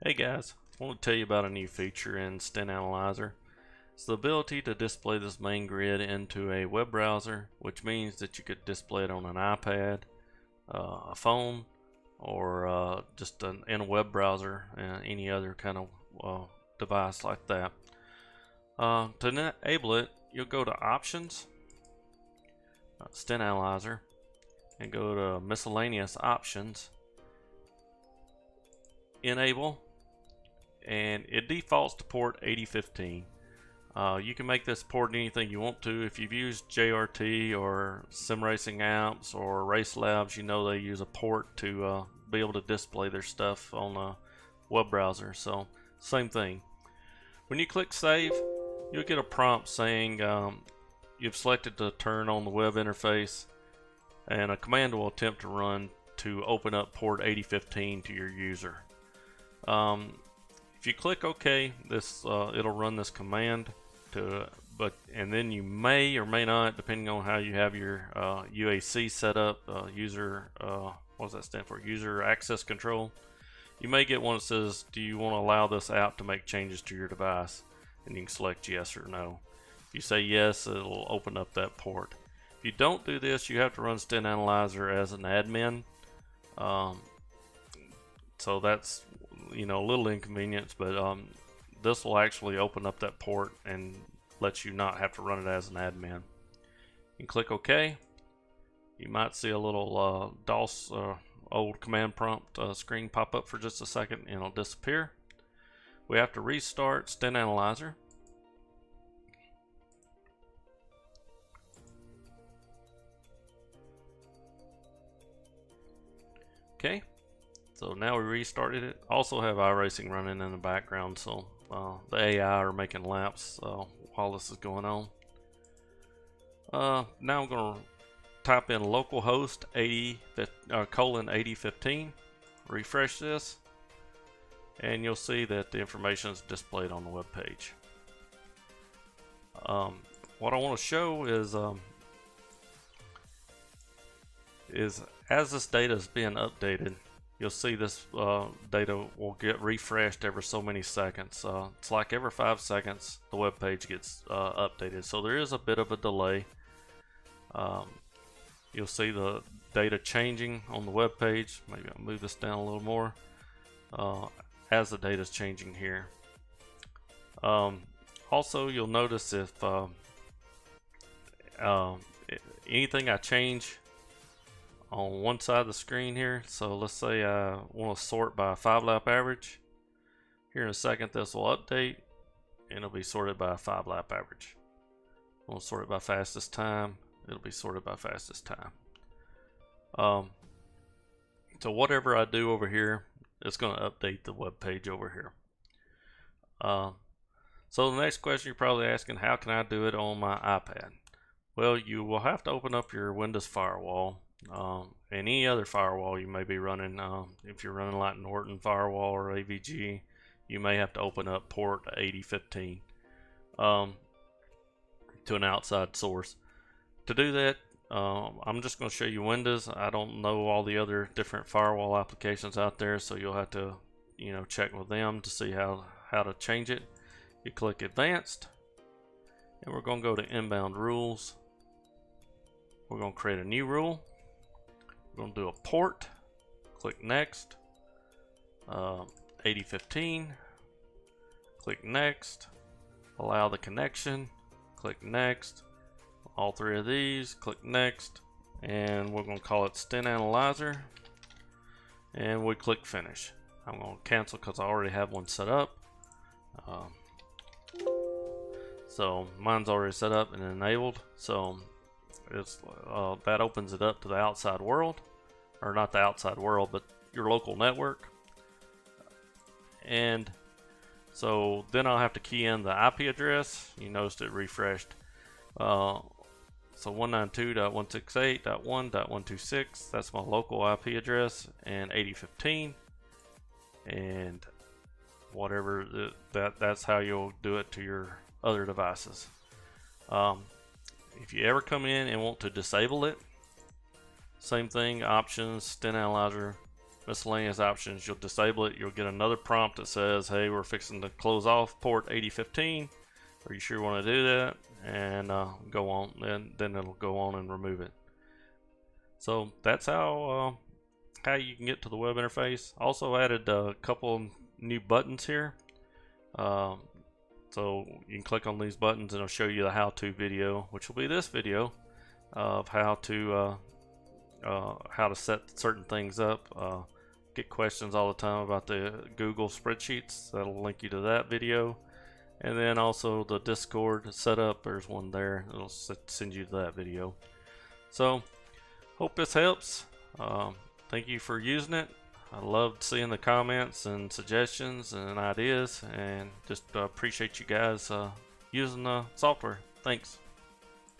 Hey guys, I want to tell you about a new feature in Stint Analyzer. It's the ability to display this main grid into a web browser, which means that you could display it on an iPad, a phone, or just in a web browser, any other kind of device like that. To enable it, you'll go to Options, Stint Analyzer, and go to Miscellaneous Options, Enable, and it defaults to port 8015. You can make this port anything you want to. If you've used JRT or sim racing apps or race labs, you know they use a port to be able to display their stuff on a web browser. So same thing. When you click save, you'll get a prompt saying you've selected to turn on the web interface, and a command will attempt to run to open up port 8015 to your user. If you click OK, this it'll run this command and then you may or may not, depending on how you have your UAC set up, what does that stand for? User access control. You may get one that says, do you want to allow this app to make changes to your device? And you can select yes or no. If you say yes, it'll open up that port. If you don't do this, you have to run Stint Analyzer as an admin. So that's a little inconvenience, but this will actually open up that port and let you not have to run it as an admin. You can click OK. You might see a little DOS old command prompt screen pop up for just a second and it'll disappear. We have to restart Stint Analyzer. Okay. So now we restarted it. Also have iRacing running in the background, so the AI are making laps while this is going on. Now I'm going to type in localhost 80:8015. Refresh this, and you'll see that the information is displayed on the web page. What I want to show is as this data is being updated, you'll see this data will get refreshed every so many seconds. It's like every 5 seconds the web page gets updated, so there is a bit of a delay. You'll see the data changing on the web page. Maybe I'll move this down a little more as the data is changing here. Also, you'll notice if anything I change on one side of the screen here, so let's say I want to sort by 5-lap average. Here in a second this will update and it'll be sorted by a 5-lap average. I want to sort it by fastest time, it'll be sorted by fastest time. So whatever I do over here, it's going to update the web page over here. So the next question you're probably asking, how can I do it on my iPad? Well, you will have to open up your Windows Firewall. And any other firewall you may be running. If you're running like Norton Firewall or AVG, you may have to open up port 8015 to an outside source. To do that, I'm just going to show you Windows. I don't know all the other different firewall applications out there, so you'll have to check with them to see how to change it. You click Advanced, and we're going to go to Inbound Rules. We're going to create a new rule. We're going to do a port, click Next, 8015, click Next, allow the connection, click Next, all three of these, click Next, and we're going to call it Stint Analyzer, and we click Finish. I'm going to cancel because I already have one set up. So mine's already set up and enabled, so that opens it up to the outside world, or not the outside world, but your local network. And so then I'll have to key in the IP address. You noticed it refreshed. So 192.168.1.126, that's my local IP address, and 8015, and whatever that's how you'll do it to your other devices. If you ever come in and want to disable it, same thing, Options, Stint Analyzer, miscellaneous options, you'll disable it. You'll get another prompt that says, hey, we're fixing to close off port 8015. Are you sure you want to do that? And go on, then it'll go on and remove it. So that's how you can get to the web interface. Also added a couple new buttons here. So you can click on these buttons and it'll show you the how-to video, which will be this video of how to set certain things up. Get questions all the time about the Google spreadsheets. That'll link you to that video. And then also the Discord setup, there's one there. It'll send you to that video. So hope this helps. Thank you for using it. I loved seeing the comments and suggestions and ideas, and just appreciate you guys using the software. Thanks.